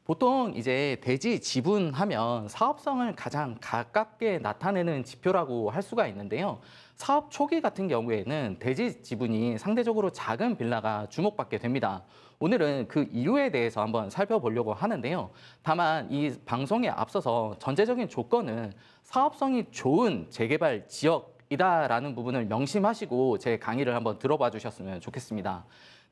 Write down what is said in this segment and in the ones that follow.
보통 이제 대지 지분하면 사업성을 가장 가깝게 나타내는 지표라고 할 수가 있는데요. 사업 초기 같은 경우에는 대지 지분이 상대적으로 작은 빌라가 주목받게 됩니다. 오늘은 그 이유에 대해서 한번 살펴보려고 하는데요. 다만 이 방송에 앞서서 전제적인 조건은 사업성이 좋은 재개발 지역이다라는 부분을 명심하시고 제 강의를 한번 들어봐 주셨으면 좋겠습니다.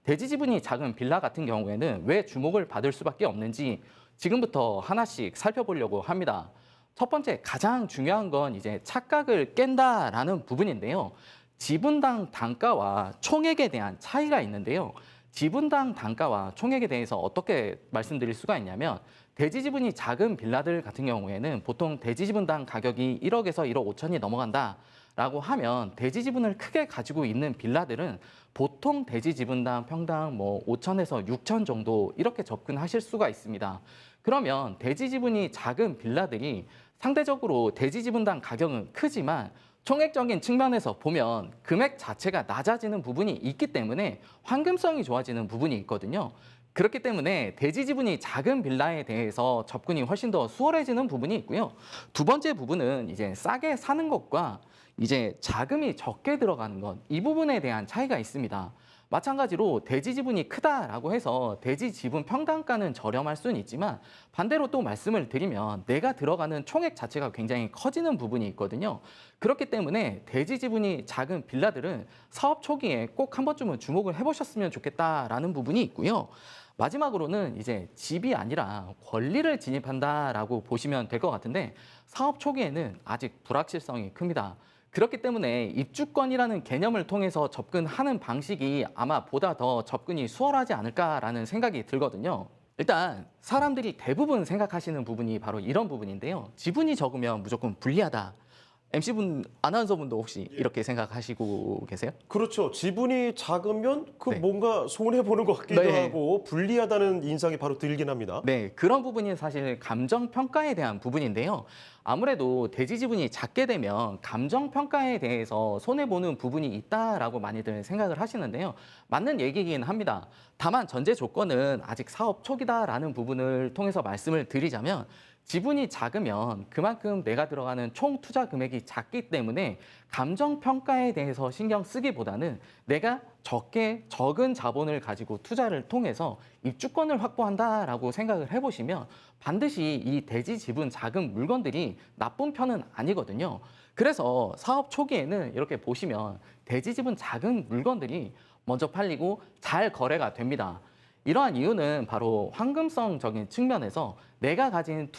대지 지분이 작은 빌라 같은 경우에는 왜 주목을 받을 수밖에 없는지 지금부터 하나씩 살펴보려고 합니다. 첫 번째 가장 중요한 건 이제 착각을 깬다라는 부분인데요. 지분당 단가와 총액에 대한 차이가 있는데요. 지분당 단가와 총액에 대해서 어떻게 말씀드릴 수가 있냐면 대지 지분이 작은 빌라들 같은 경우에는 보통 대지 지분당 가격이 1억에서 1억 5천이 넘어간다. 라고 하면 대지 지분을 크게 가지고 있는 빌라들은 보통 대지 지분당 평당 5천에서 6천 정도 이렇게 접근하실 수가 있습니다. 그러면 대지 지분이 작은 빌라들이 상대적으로 대지 지분당 가격은 크지만 총액적인 측면에서 보면 금액 자체가 낮아지는 부분이 있기 때문에 환금성이 좋아지는 부분이 있거든요. 그렇기 때문에 대지 지분이 작은 빌라에 대해서 접근이 훨씬 더 수월해지는 부분이 있고요. 두 번째 부분은 이제 싸게 사는 것과 이제 자금이 적게 들어가는 것, 이 부분에 대한 차이가 있습니다. 마찬가지로 대지 지분이 크다라고 해서 대지 지분 평당가는 저렴할 수는 있지만 반대로 또 말씀을 드리면 내가 들어가는 총액 자체가 굉장히 커지는 부분이 있거든요. 그렇기 때문에 대지 지분이 작은 빌라들은 사업 초기에 꼭 한 번쯤은 주목을 해보셨으면 좋겠다라는 부분이 있고요. 마지막으로는 이제 집이 아니라 권리를 진입한다라고 보시면 될 것 같은데 사업 초기에는 아직 불확실성이 큽니다. 그렇기 때문에 입주권이라는 개념을 통해서 접근하는 방식이 아마 보다 더 접근이 수월하지 않을까라는 생각이 들거든요. 일단 사람들이 대부분 생각하시는 부분이 바로 이런 부분인데요. 지분이 적으면 무조건 불리하다. MC분, 아나운서분도 혹시 이렇게 생각하시고 계세요? 그렇죠. 지분이 작으면 네. 뭔가 손해보는 것 같기도 네. 하고 불리하다는 인상이 바로 들긴 합니다. 네, 그런 부분이 사실 감정평가에 대한 부분인데요. 아무래도 대지 지분이 작게 되면 감정평가에 대해서 손해보는 부분이 있다라고 많이들 생각을 하시는데요. 맞는 얘기이긴 합니다. 다만 전제 조건은 아직 사업 초기다라는 부분을 통해서 말씀을 드리자면 지분이 작으면 그만큼 내가 들어가는 총 투자 금액이 작기 때문에 감정평가에 대해서 신경 쓰기보다는 내가 적은 자본을 가지고 투자를 통해서 입주권을 확보한다라고 생각을 해보시면 반드시 이 대지 지분 작은 물건들이 나쁜 편은 아니거든요. 그래서 사업 초기에는 이렇게 보시면 대지 지분 작은 물건들이 먼저 팔리고 잘 거래가 됩니다. 이러한 이유는 바로 황금성적인 측면에서 내가 가진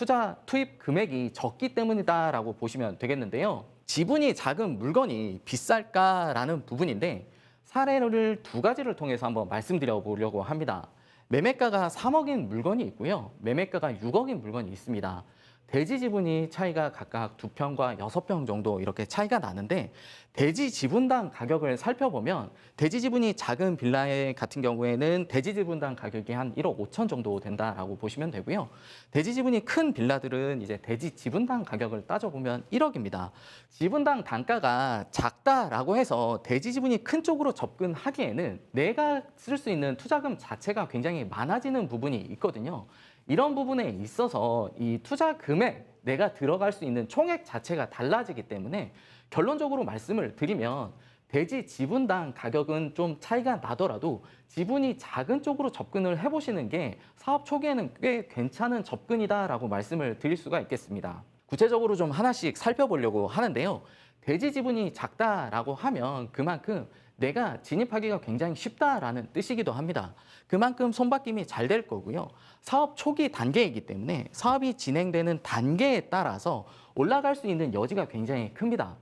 투입 금액이 적기 때문이다라고 보시면 되겠는데요. 지분이 작은 물건이 비쌀까라는 부분인데 사례를 두 가지를 통해서 한번 말씀드려 보려고 합니다. 매매가가 3억인 물건이 있고요. 매매가가 6억인 물건이 있습니다. 대지 지분이 차이가 각각 2평과 6평 정도 이렇게 차이가 나는데 대지 지분당 가격을 살펴보면 대지 지분이 작은 빌라 같은 경우에는 대지 지분당 가격이 한 1억 5천 정도 된다라고 보시면 되고요. 대지 지분이 큰 빌라들은 이제 대지 지분당 가격을 따져보면 1억입니다. 지분당 단가가 작다라고 해서 대지 지분이 큰 쪽으로 접근하기에는 내가 쓸 수 있는 투자금 자체가 굉장히 많아지는 부분이 있거든요. 이런 부분에 있어서 이 투자 금액, 내가 들어갈 수 있는 총액 자체가 달라지기 때문에 결론적으로 말씀을 드리면 대지 지분당 가격은 좀 차이가 나더라도 지분이 작은 쪽으로 접근을 해보시는 게 사업 초기에는 꽤 괜찮은 접근이다라고 말씀을 드릴 수가 있겠습니다. 구체적으로 좀 하나씩 살펴보려고 하는데요. 대지 지분이 작다라고 하면 그만큼 내가 진입하기가 굉장히 쉽다라는 뜻이기도 합니다. 그만큼 손바뀜이 잘 될 거고요. 사업 초기 단계이기 때문에 사업이 진행되는 단계에 따라서 올라갈 수 있는 여지가 굉장히 큽니다.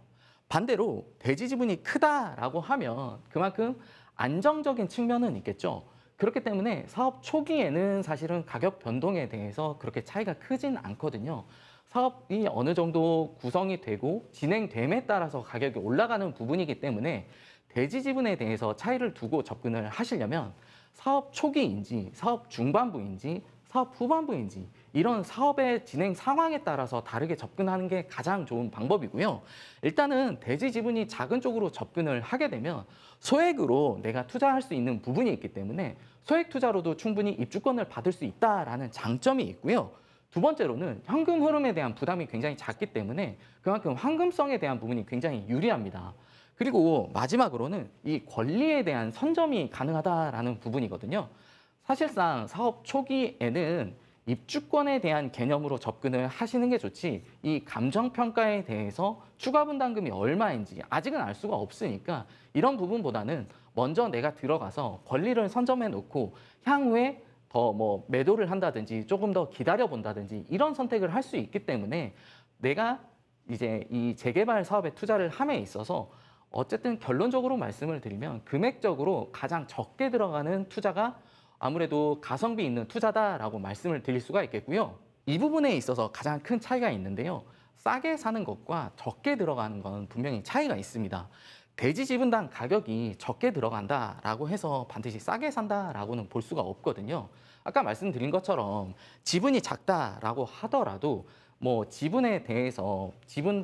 반대로 대지 지분이 크다라고 하면 그만큼 안정적인 측면은 있겠죠. 그렇기 때문에 사업 초기에는 사실은 가격 변동에 대해서 그렇게 차이가 크진 않거든요. 사업이 어느 정도 구성이 되고 진행됨에 따라서 가격이 올라가는 부분이기 때문에 대지 지분에 대해서 차이를 두고 접근을 하시려면 사업 초기인지 사업 중반부인지 사업 후반부인지 이런 사업의 진행 상황에 따라서 다르게 접근하는 게 가장 좋은 방법이고요. 일단은 대지 지분이 작은 쪽으로 접근을 하게 되면 소액으로 내가 투자할 수 있는 부분이 있기 때문에 소액 투자로도 충분히 입주권을 받을 수 있다라는 장점이 있고요. 두 번째로는 현금 흐름에 대한 부담이 굉장히 작기 때문에 그만큼 황금성에 대한 부분이 굉장히 유리합니다. 그리고 마지막으로는 이 권리에 대한 선점이 가능하다라는 부분이거든요. 사실상 사업 초기에는 입주권에 대한 개념으로 접근을 하시는 게 좋지, 이 감정평가에 대해서 추가 분담금이 얼마인지 아직은 알 수가 없으니까 이런 부분보다는 먼저 내가 들어가서 권리를 선점해 놓고 향후에 더 뭐 매도를 한다든지 조금 더 기다려 본다든지 이런 선택을 할 수 있기 때문에 내가 이제 이 재개발 사업에 투자를 함에 있어서 어쨌든 결론적으로 말씀을 드리면 금액적으로 가장 적게 들어가는 투자가 아무래도 가성비 있는 투자다라고 말씀을 드릴 수가 있겠고요. 이 부분에 있어서 가장 큰 차이가 있는데요. 싸게 사는 것과 적게 들어가는 건 분명히 차이가 있습니다. 대지 지분당 가격이 적게 들어간다라고 해서 반드시 싸게 산다라고는 볼 수가 없거든요. 아까 말씀드린 것처럼 지분이 작다라고 하더라도 뭐 지분에 대해서 지분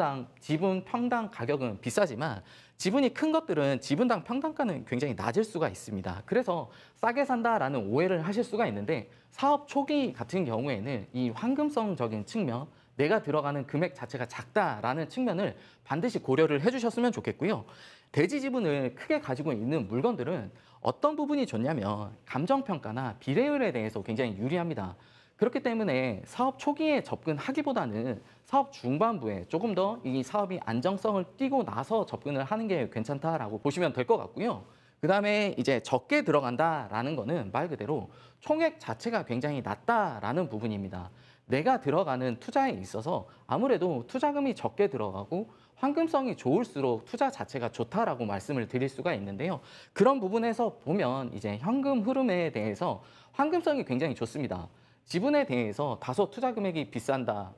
평당 가격은 비싸지만 지분이 큰 것들은 지분당 평당가는 굉장히 낮을 수가 있습니다. 그래서 싸게 산다라는 오해를 하실 수가 있는데 사업 초기 같은 경우에는 이 황금성적인 측면, 내가 들어가는 금액 자체가 작다라는 측면을 반드시 고려를 해주셨으면 좋겠고요. 대지 지분을 크게 가지고 있는 물건들은 어떤 부분이 좋냐면 감정평가나 비례율에 대해서 굉장히 유리합니다. 그렇기 때문에 사업 초기에 접근하기보다는 사업 중반부에 조금 더 이 사업이 안정성을 띠고 나서 접근을 하는 게 괜찮다라고 보시면 될 것 같고요. 그다음에 이제 적게 들어간다라는 거는 말 그대로 총액 자체가 굉장히 낮다라는 부분입니다. 내가 들어가는 투자에 있어서 아무래도 투자금이 적게 들어가고 황금성이 좋을수록 투자 자체가 좋다라고 말씀을 드릴 수가 있는데요. 그런 부분에서 보면 이제 현금 흐름에 대해서 황금성이 굉장히 좋습니다. 지분에 대해서 다소 투자 금액이 비싼다.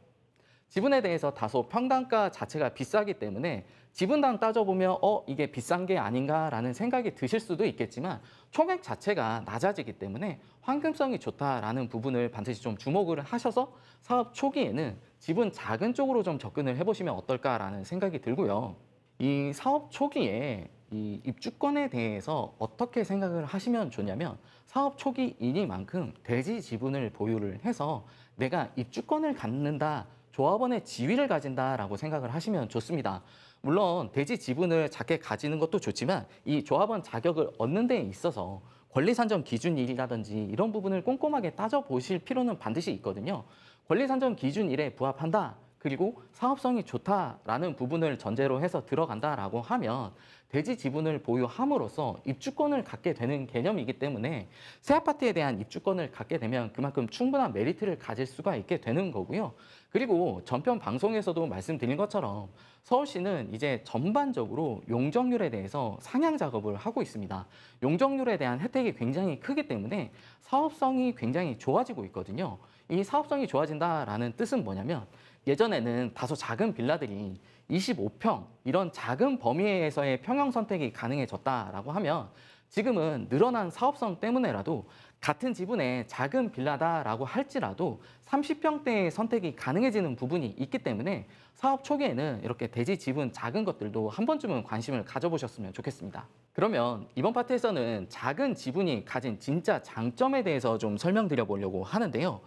지분에 대해서 다소 평당가 자체가 비싸기 때문에 지분당 따져보면 이게 비싼 게 아닌가라는 생각이 드실 수도 있겠지만 총액 자체가 낮아지기 때문에 황금성이 좋다라는 부분을 반드시 좀 주목을 하셔서 사업 초기에는 지분 작은 쪽으로 좀 접근을 해보시면 어떨까라는 생각이 들고요. 이 사업 초기에 이 입주권에 대해서 어떻게 생각을 하시면 좋냐면 사업 초기이니만큼 대지 지분을 보유를 해서 내가 입주권을 갖는다, 조합원의 지위를 가진다라고 생각을 하시면 좋습니다. 물론 대지 지분을 작게 가지는 것도 좋지만 이 조합원 자격을 얻는 데 있어서 권리 산정 기준이라든지 이런 부분을 꼼꼼하게 따져보실 필요는 반드시 있거든요. 권리 산정 기준 1에 부합한다. 그리고 사업성이 좋다라는 부분을 전제로 해서 들어간다라고 하면 대지 지분을 보유함으로써 입주권을 갖게 되는 개념이기 때문에 새 아파트에 대한 입주권을 갖게 되면 그만큼 충분한 메리트를 가질 수가 있게 되는 거고요. 그리고 전편 방송에서도 말씀드린 것처럼 서울시는 이제 전반적으로 용적률에 대해서 상향 작업을 하고 있습니다. 용적률에 대한 혜택이 굉장히 크기 때문에 사업성이 굉장히 좋아지고 있거든요. 이 사업성이 좋아진다라는 뜻은 뭐냐면 예전에는 다소 작은 빌라들이 25평 이런 작은 범위에서의 평형 선택이 가능해졌다라고 하면 지금은 늘어난 사업성 때문에라도 같은 지분의 작은 빌라다라고 할지라도 30평대의 선택이 가능해지는 부분이 있기 때문에 사업 초기에는 이렇게 대지 지분 작은 것들도 한 번쯤은 관심을 가져보셨으면 좋겠습니다. 그러면 이번 파트에서는 작은 지분이 가진 진짜 장점에 대해서 좀 설명드려 보려고 하는데요.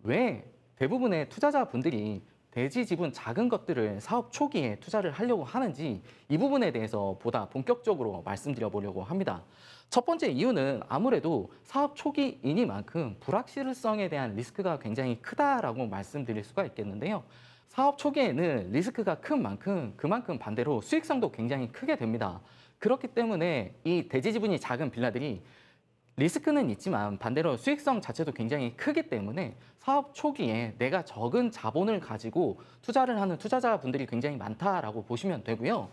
왜 대부분의 투자자분들이 대지 지분 작은 것들을 사업 초기에 투자를 하려고 하는지 이 부분에 대해서 보다 본격적으로 말씀드려 보려고 합니다. 첫 번째 이유는 아무래도 사업 초기이니만큼 불확실성에 대한 리스크가 굉장히 크다라고 말씀드릴 수가 있겠는데요. 사업 초기에는 리스크가 큰 만큼 그만큼 반대로 수익성도 굉장히 크게 됩니다. 그렇기 때문에 이 대지 지분이 작은 빌라들이 리스크는 있지만 반대로 수익성 자체도 굉장히 크기 때문에 사업 초기에 내가 적은 자본을 가지고 투자를 하는 투자자분들이 굉장히 많다라고 보시면 되고요.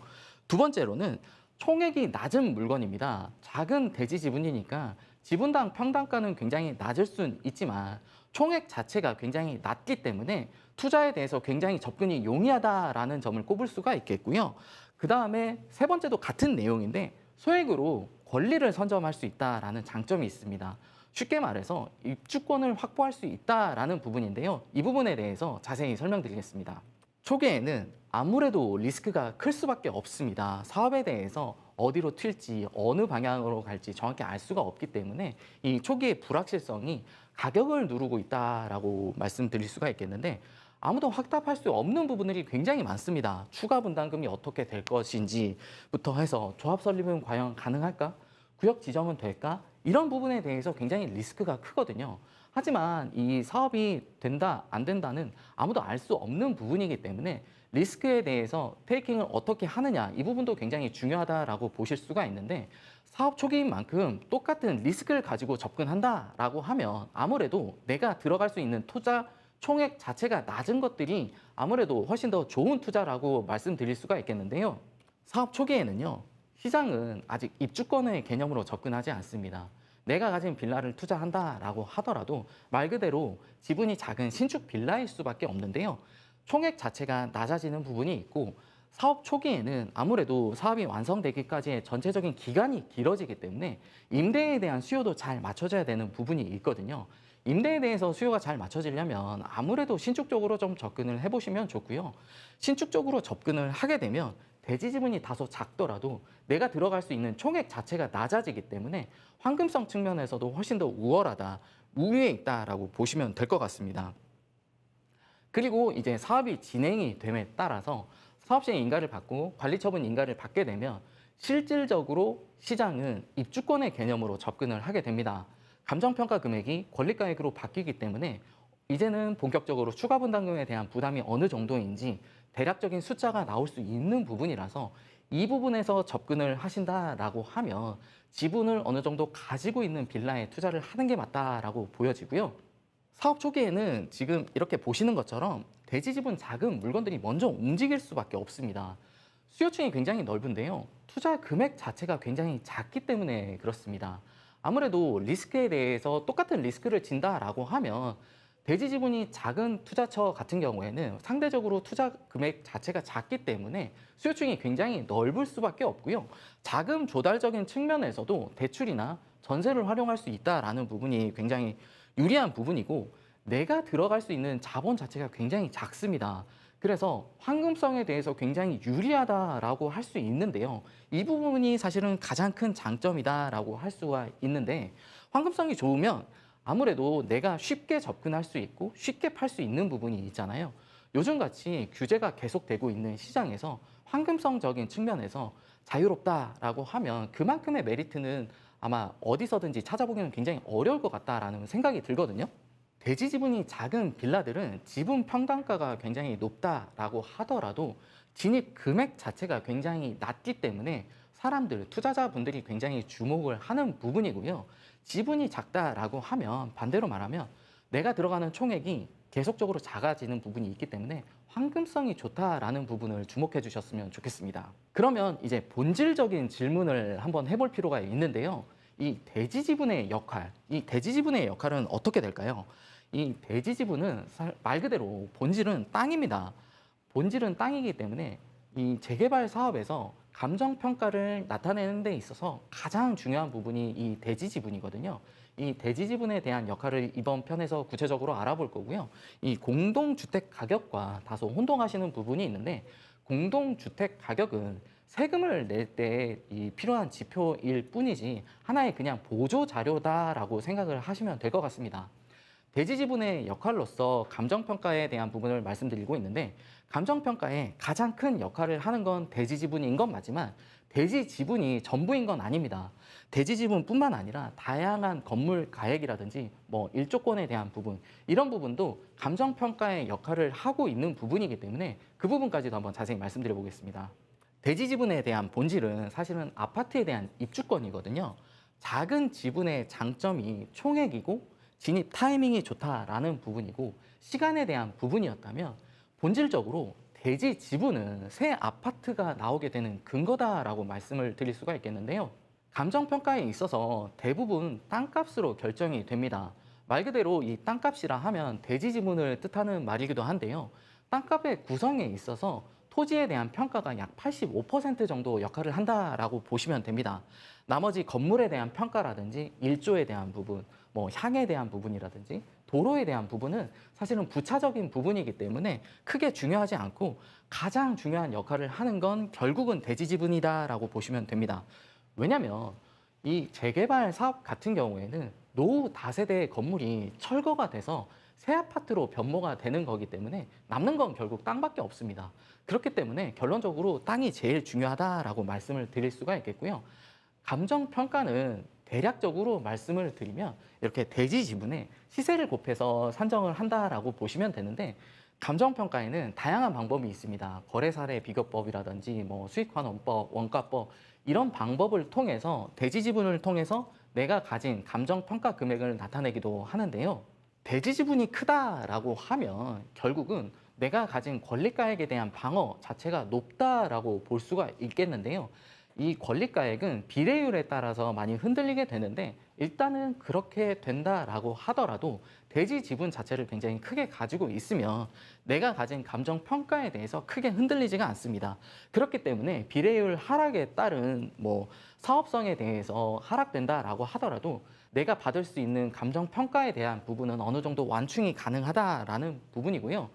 두 번째로는 총액이 낮은 물건입니다. 작은 대지 지분이니까 지분당 평당가는 굉장히 낮을 수는 있지만 총액 자체가 굉장히 낮기 때문에 투자에 대해서 굉장히 접근이 용이하다라는 점을 꼽을 수가 있겠고요. 그 다음에 세 번째도 같은 내용인데 소액으로 권리를 선점할 수 있다라는 장점이 있습니다. 쉽게 말해서 입주권을 확보할 수 있다라는 부분인데요. 이 부분에 대해서 자세히 설명드리겠습니다. 초기에는 아무래도 리스크가 클 수밖에 없습니다. 사업에 대해서 어디로 튈지 어느 방향으로 갈지 정확히 알 수가 없기 때문에 이 초기의 불확실성이 가격을 누르고 있다라고 말씀드릴 수가 있겠는데, 아무도 확답할 수 없는 부분들이 굉장히 많습니다. 추가 분담금이 어떻게 될 것인지부터 해서 조합 설립은 과연 가능할까? 구역 지정은 될까? 이런 부분에 대해서 굉장히 리스크가 크거든요. 하지만 이 사업이 된다, 안 된다는 아무도 알 수 없는 부분이기 때문에 리스크에 대해서 테이킹을 어떻게 하느냐, 이 부분도 굉장히 중요하다라고 보실 수가 있는데, 사업 초기인 만큼 똑같은 리스크를 가지고 접근한다라고 하면 아무래도 내가 들어갈 수 있는 투자 총액 자체가 낮은 것들이 아무래도 훨씬 더 좋은 투자라고 말씀드릴 수가 있겠는데요. 사업 초기에는요, 시장은 아직 입주권의 개념으로 접근하지 않습니다. 내가 가진 빌라를 투자한다라고 하더라도 말 그대로 지분이 작은 신축 빌라일 수밖에 없는데요. 총액 자체가 낮아지는 부분이 있고, 사업 초기에는 아무래도 사업이 완성되기까지의 전체적인 기간이 길어지기 때문에 임대에 대한 수요도 잘 맞춰져야 되는 부분이 있거든요. 임대에 대해서 수요가 잘 맞춰지려면 아무래도 신축 쪽으로 좀 접근을 해보시면 좋고요. 신축 쪽으로 접근을 하게 되면 대지 지분이 다소 작더라도 내가 들어갈 수 있는 총액 자체가 낮아지기 때문에 황금성 측면에서도 훨씬 더 우월하다, 우위에 있다라고 보시면 될 것 같습니다. 그리고 이제 사업이 진행이 됨에 따라서 사업시행 인가를 받고 관리처분 인가를 받게 되면 실질적으로 시장은 입주권의 개념으로 접근을 하게 됩니다. 감정평가 금액이 권리가액으로 바뀌기 때문에 이제는 본격적으로 추가 분담금에 대한 부담이 어느 정도인지 대략적인 숫자가 나올 수 있는 부분이라서 이 부분에서 접근을 하신다라고 하면 지분을 어느 정도 가지고 있는 빌라에 투자를 하는 게 맞다라고 보여지고요. 사업 초기에는 지금 이렇게 보시는 것처럼 대지 지분 작은 물건들이 먼저 움직일 수밖에 없습니다. 수요층이 굉장히 넓은데요. 투자 금액 자체가 굉장히 작기 때문에 그렇습니다. 아무래도 리스크에 대해서 똑같은 리스크를 진다라고 하면 대지 지분이 작은 투자처 같은 경우에는 상대적으로 투자 금액 자체가 작기 때문에 수요층이 굉장히 넓을 수밖에 없고요. 자금 조달적인 측면에서도 대출이나 전세를 활용할 수 있다라는 부분이 굉장히 유리한 부분이고, 내가 들어갈 수 있는 자본 자체가 굉장히 작습니다. 그래서 황금성에 대해서 굉장히 유리하다라고 할 수 있는데요. 이 부분이 사실은 가장 큰 장점이다라고 할 수가 있는데, 황금성이 좋으면 아무래도 내가 쉽게 접근할 수 있고 쉽게 팔 수 있는 부분이 있잖아요. 요즘같이 규제가 계속되고 있는 시장에서 황금성적인 측면에서 자유롭다라고 하면 그만큼의 메리트는 아마 어디서든지 찾아보기는 굉장히 어려울 것 같다라는 생각이 들거든요. 대지 지분이 작은 빌라들은 지분 평당가가 굉장히 높다라고 하더라도 진입 금액 자체가 굉장히 낮기 때문에 사람들, 투자자분들이 굉장히 주목을 하는 부분이고요. 지분이 작다라고 하면 반대로 말하면 내가 들어가는 총액이 계속적으로 작아지는 부분이 있기 때문에 황금성이 좋다라는 부분을 주목해 주셨으면 좋겠습니다. 그러면 이제 본질적인 질문을 한번 해볼 필요가 있는데요. 이 대지 지분의 역할, 이 대지 지분의 역할은 어떻게 될까요? 이 대지 지분은 말 그대로 본질은 땅입니다. 본질은 땅이기 때문에 이 재개발 사업에서 감정 평가를 나타내는 데 있어서 가장 중요한 부분이 이 대지 지분이거든요. 이 대지 지분에 대한 역할을 이번 편에서 구체적으로 알아볼 거고요. 이 공동주택 가격과 다소 혼동하시는 부분이 있는데, 공동주택 가격은 세금을 낼 때 필요한 지표일 뿐이지 하나의 그냥 보조 자료다라고 생각을 하시면 될 것 같습니다. 대지 지분의 역할로서 감정평가에 대한 부분을 말씀드리고 있는데, 감정평가에 가장 큰 역할을 하는 건 대지 지분인 건 맞지만 대지 지분이 전부인 건 아닙니다. 대지 지분뿐만 아니라 다양한 건물 가액이라든지 일조권에 대한 부분, 이런 부분도 감정평가의 역할을 하고 있는 부분이기 때문에 그 부분까지도 한번 자세히 말씀드려 보겠습니다. 대지 지분에 대한 본질은 사실은 아파트에 대한 입주권이거든요. 작은 지분의 장점이 총액이고 진입 타이밍이 좋다라는 부분이고 시간에 대한 부분이었다면, 본질적으로 대지 지분은 새 아파트가 나오게 되는 근거다라고 말씀을 드릴 수가 있겠는데요. 감정평가에 있어서 대부분 땅값으로 결정이 됩니다. 말 그대로 이 땅값이라 하면 대지 지분을 뜻하는 말이기도 한데요. 땅값의 구성에 있어서 토지에 대한 평가가 약 85% 정도 역할을 한다라고 보시면 됩니다. 나머지 건물에 대한 평가라든지 일조에 대한 부분, 뭐 향에 대한 부분이라든지 도로에 대한 부분은 사실은 부차적인 부분이기 때문에 크게 중요하지 않고 가장 중요한 역할을 하는 건 결국은 대지 지분이다라고 보시면 됩니다. 왜냐하면 이 재개발 사업 같은 경우에는 노후 다세대의 건물이 철거가 돼서 새 아파트로 변모가 되는 거기 때문에 남는 건 결국 땅밖에 없습니다. 그렇기 때문에 결론적으로 땅이 제일 중요하다라고 말씀을 드릴 수가 있겠고요. 감정평가는 대략적으로 말씀을 드리면 이렇게 대지 지분의 시세를 곱해서 산정을 한다라고 보시면 되는데, 감정평가에는 다양한 방법이 있습니다. 거래사례 비교법이라든지 뭐 수익환원법, 원가법 이런 방법을 통해서 대지 지분을 통해서 내가 가진 감정평가 금액을 나타내기도 하는데요. 대지 지분이 크다라고 하면 결국은 내가 가진 권리가액에 대한 방어 자체가 높다라고 볼 수가 있겠는데요. 이 권리가액은 비례율에 따라서 많이 흔들리게 되는데, 일단은 그렇게 된다라고 하더라도 대지 지분 자체를 굉장히 크게 가지고 있으면 내가 가진 감정 평가에 대해서 크게 흔들리지가 않습니다. 그렇기 때문에 비례율 하락에 따른 뭐 사업성에 대해서 하락된다라고 하더라도 내가 받을 수 있는 감정 평가에 대한 부분은 어느 정도 완충이 가능하다라는 부분이고요.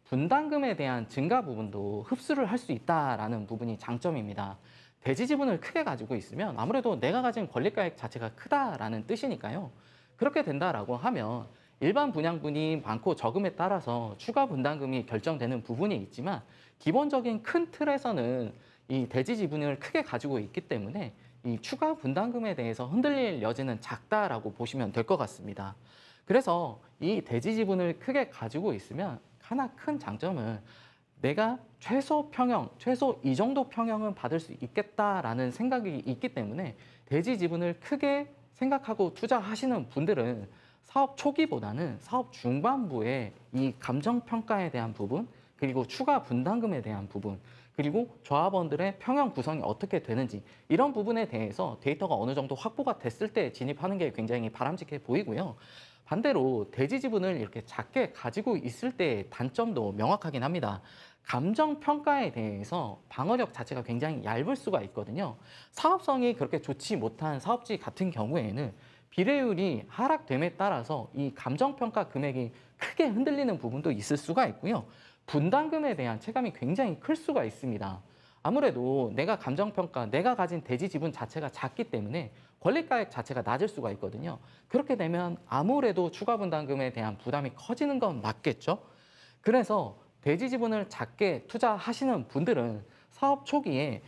분담금에 대한 증가 부분도 흡수를 할 수 있다라는 부분이 장점입니다. 대지 지분을 크게 가지고 있으면 아무래도 내가 가진 권리가액 자체가 크다라는 뜻이니까요. 그렇게 된다라고 하면 일반 분양분이 많고 적음에 따라서 추가 분담금이 결정되는 부분이 있지만, 기본적인 큰 틀에서는 이 대지 지분을 크게 가지고 있기 때문에 이 추가 분담금에 대해서 흔들릴 여지는 작다라고 보시면 될 것 같습니다. 그래서 이 대지 지분을 크게 가지고 있으면 하나 큰 장점은 내가 최소 평형, 최소 이 정도 평형은 받을 수 있겠다라는 생각이 있기 때문에 대지 지분을 크게 생각하고 투자하시는 분들은 사업 초기보다는 사업 중반부에 이 감정평가에 대한 부분, 그리고 추가 분담금에 대한 부분, 그리고 조합원들의 평형 구성이 어떻게 되는지 이런 부분에 대해서 데이터가 어느 정도 확보가 됐을 때 진입하는 게 굉장히 바람직해 보이고요. 반대로 대지 지분을 이렇게 작게 가지고 있을 때의 단점도 명확하긴 합니다. 감정 평가에 대해서 방어력 자체가 굉장히 얇을 수가 있거든요. 사업성이 그렇게 좋지 못한 사업지 같은 경우에는 비례율이 하락됨에 따라서 이 감정 평가 금액이 크게 흔들리는 부분도 있을 수가 있고요. 분담금에 대한 체감이 굉장히 클 수가 있습니다. 아무래도 내가 감정평가, 내가 가진 대지 지분 자체가 작기 때문에 권리가액 자체가 낮을 수가 있거든요. 그렇게 되면 아무래도 추가 분담금에 대한 부담이 커지는 건 맞겠죠? 그래서 대지 지분을 작게 투자하시는 분들은 사업 초기에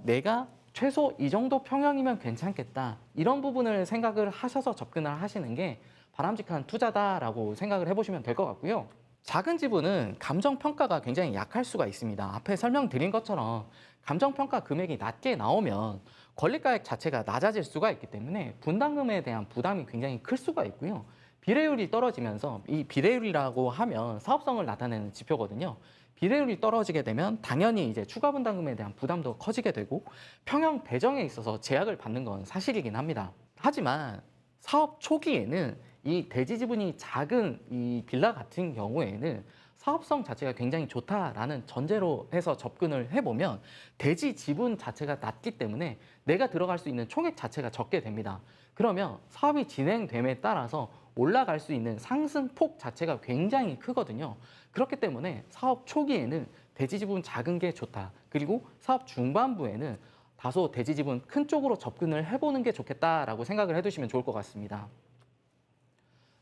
내가 최소 이 정도 평형이면 괜찮겠다, 이런 부분을 생각을 하셔서 접근을 하시는 게 바람직한 투자다라고 생각을 해보시면 될 것 같고요. 작은 지분은 감정평가가 굉장히 약할 수가 있습니다. 앞에 설명드린 것처럼 감정평가 금액이 낮게 나오면 권리가액 자체가 낮아질 수가 있기 때문에 분담금에 대한 부담이 굉장히 클 수가 있고요. 비례율이 떨어지면서, 이 비례율이라고 하면 사업성을 나타내는 지표거든요. 비례율이 떨어지게 되면 당연히 이제 추가 분담금에 대한 부담도 커지게 되고 평형 배정에 있어서 제약을 받는 건 사실이긴 합니다. 하지만 사업 초기에는 이 대지 지분이 작은 이 빌라 같은 경우에는 사업성 자체가 굉장히 좋다라는 전제로 해서 접근을 해보면 대지 지분 자체가 낮기 때문에 내가 들어갈 수 있는 총액 자체가 적게 됩니다. 그러면 사업이 진행됨에 따라서 올라갈 수 있는 상승폭 자체가 굉장히 크거든요. 그렇기 때문에 사업 초기에는 대지 지분 작은 게 좋다. 그리고 사업 중반부에는 다소 대지 지분 큰 쪽으로 접근을 해보는 게 좋겠다라고 생각을 해두시면 좋을 것 같습니다.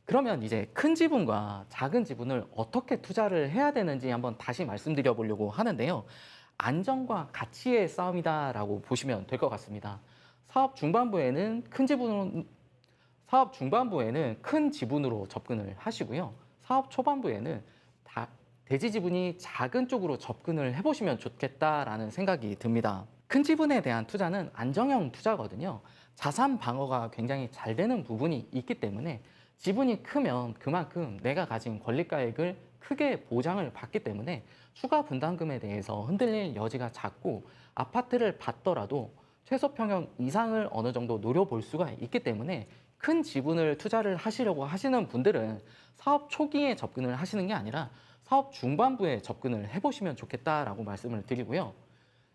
그러면 이제 큰 지분과 작은 지분을 어떻게 투자를 해야 되는지 한번 다시 말씀드려 보려고 하는데요. 안정과 가치의 싸움이다라고 보시면 될 것 같습니다. 사업 중반부에는 큰 지분으로 접근을 하시고요. 사업 초반부에는 대지 지분이 작은 쪽으로 접근을 해보시면 좋겠다라는 생각이 듭니다. 큰 지분에 대한 투자는 안정형 투자거든요. 자산 방어가 굉장히 잘 되는 부분이 있기 때문에 지분이 크면 그만큼 내가 가진 권리가액을 크게 보장을 받기 때문에 추가 분담금에 대해서 흔들릴 여지가 작고, 아파트를 받더라도 최소 평형 이상을 어느 정도 노려볼 수가 있기 때문에 큰 지분을 투자를 하시려고 하시는 분들은 사업 초기에 접근을 하시는 게 아니라 사업 중반부에 접근을 해보시면 좋겠다라고 말씀을 드리고요.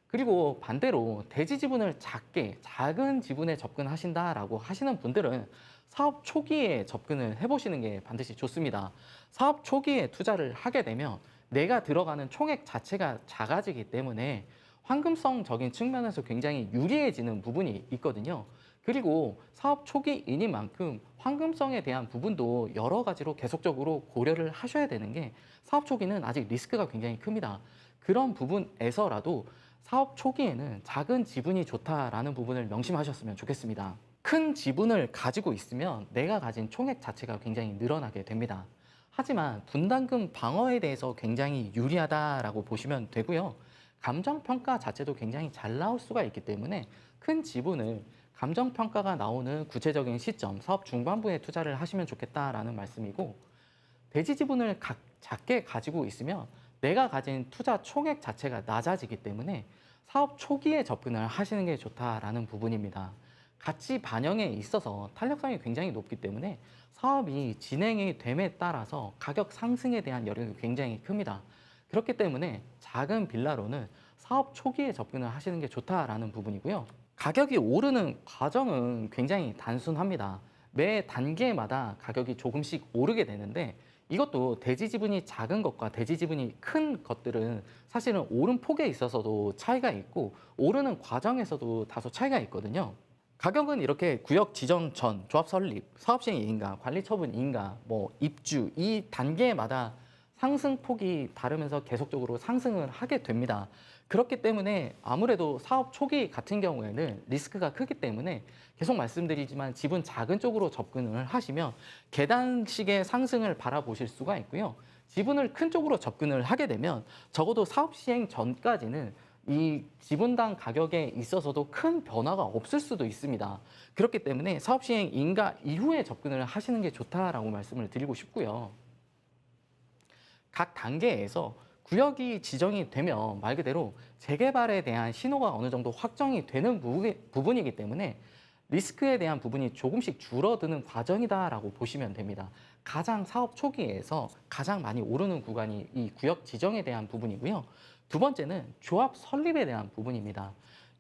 그리고 반대로 대지 지분을 작은 지분에 접근하신다라고 하시는 분들은 사업 초기에 접근을 해보시는 게 반드시 좋습니다. 사업 초기에 투자를 하게 되면 내가 들어가는 총액 자체가 작아지기 때문에 황금성적인 측면에서 굉장히 유리해지는 부분이 있거든요. 그리고 사업 초기이닌 만큼 황금성에 대한 부분도 여러 가지로 계속적으로 고려를 하셔야 되는 게 사업 초기는 아직 리스크가 굉장히 큽니다. 그런 부분에서라도 사업 초기에는 작은 지분이 좋다라는 부분을 명심하셨으면 좋겠습니다. 큰 지분을 가지고 있으면 내가 가진 총액 자체가 굉장히 늘어나게 됩니다. 하지만 분담금 방어에 대해서 굉장히 유리하다라고 보시면 되고요. 감정평가 자체도 굉장히 잘 나올 수가 있기 때문에 큰 지분을 감정평가가 나오는 구체적인 시점, 사업 중반부에 투자를 하시면 좋겠다라는 말씀이고, 대지 지분을 작게 가지고 있으면 내가 가진 투자 총액 자체가 낮아지기 때문에 사업 초기에 접근을 하시는 게 좋다라는 부분입니다. 가치 반영에 있어서 탄력성이 굉장히 높기 때문에 사업이 진행이 됨에 따라서 가격 상승에 대한 여력이 굉장히 큽니다. 그렇기 때문에 작은 빌라로는 사업 초기에 접근을 하시는 게 좋다라는 부분이고요. 가격이 오르는 과정은 굉장히 단순합니다. 매 단계마다 가격이 조금씩 오르게 되는데 이것도 대지 지분이 작은 것과 대지 지분이 큰 것들은 사실은 오른 폭에 있어서도 차이가 있고 오르는 과정에서도 다소 차이가 있거든요. 가격은 이렇게 구역 지정 전, 조합 설립, 사업 시행 인가, 관리 처분 인가, 입주 이 단계마다 상승폭이 다르면서 계속적으로 상승을 하게 됩니다. 그렇기 때문에 아무래도 사업 초기 같은 경우에는 리스크가 크기 때문에 계속 말씀드리지만 지분 작은 쪽으로 접근을 하시면 계단식의 상승을 바라보실 수가 있고요. 지분을 큰 쪽으로 접근을 하게 되면 적어도 사업 시행 전까지는 이 지분당 가격에 있어서도 큰 변화가 없을 수도 있습니다. 그렇기 때문에 사업 시행 인가 이후에 접근을 하시는 게 좋다라고 말씀을 드리고 싶고요. 각 단계에서 구역이 지정이 되면 말 그대로 재개발에 대한 신호가 어느 정도 확정이 되는 부분이기 때문에 리스크에 대한 부분이 조금씩 줄어드는 과정이다라고 보시면 됩니다. 가장 사업 초기에서 가장 많이 오르는 구간이 이 구역 지정에 대한 부분이고요. 두 번째는 조합 설립에 대한 부분입니다.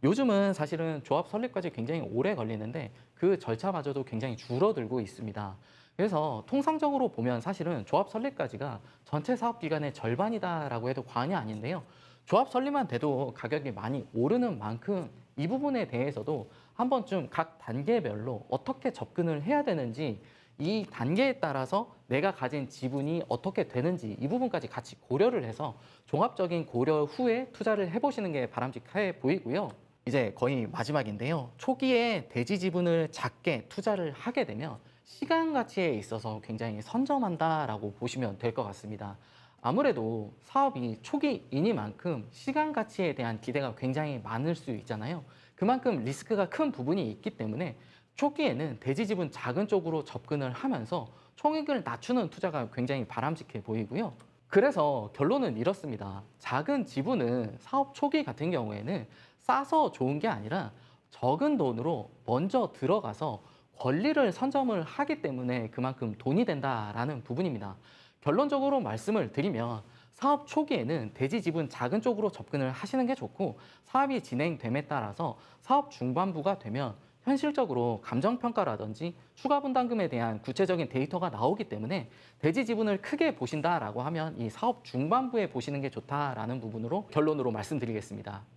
요즘은 사실은 조합 설립까지 굉장히 오래 걸리는데 그 절차마저도 굉장히 줄어들고 있습니다. 그래서 통상적으로 보면 사실은 조합 설립까지가 전체 사업 기간의 절반이다라고 해도 과언이 아닌데요. 조합 설립만 돼도 가격이 많이 오르는 만큼 이 부분에 대해서도 한 번쯤 각 단계별로 어떻게 접근을 해야 되는지 이 단계에 따라서 내가 가진 지분이 어떻게 되는지 이 부분까지 같이 고려를 해서 종합적인 고려 후에 투자를 해보시는 게 바람직해 보이고요. 이제 거의 마지막인데요. 초기에 대지 지분을 작게 투자를 하게 되면 시간 가치에 있어서 굉장히 선점한다라고 보시면 될 것 같습니다. 아무래도 사업이 초기이니만큼 시간 가치에 대한 기대가 굉장히 많을 수 있잖아요. 그만큼 리스크가 큰 부분이 있기 때문에 초기에는 대지 지분 작은 쪽으로 접근을 하면서 총액을 낮추는 투자가 굉장히 바람직해 보이고요. 그래서 결론은 이렇습니다. 작은 지분은 사업 초기 같은 경우에는 싸서 좋은 게 아니라 적은 돈으로 먼저 들어가서 권리를 선점을 하기 때문에 그만큼 돈이 된다라는 부분입니다. 결론적으로 말씀을 드리면 사업 초기에는 대지 지분 작은 쪽으로 접근을 하시는 게 좋고 사업이 진행됨에 따라서 사업 중반부가 되면 현실적으로 감정평가라든지 추가 분담금에 대한 구체적인 데이터가 나오기 때문에 대지 지분을 크게 보신다라고 하면 이 사업 중반부에 보시는 게 좋다라는 부분으로 결론으로 말씀드리겠습니다.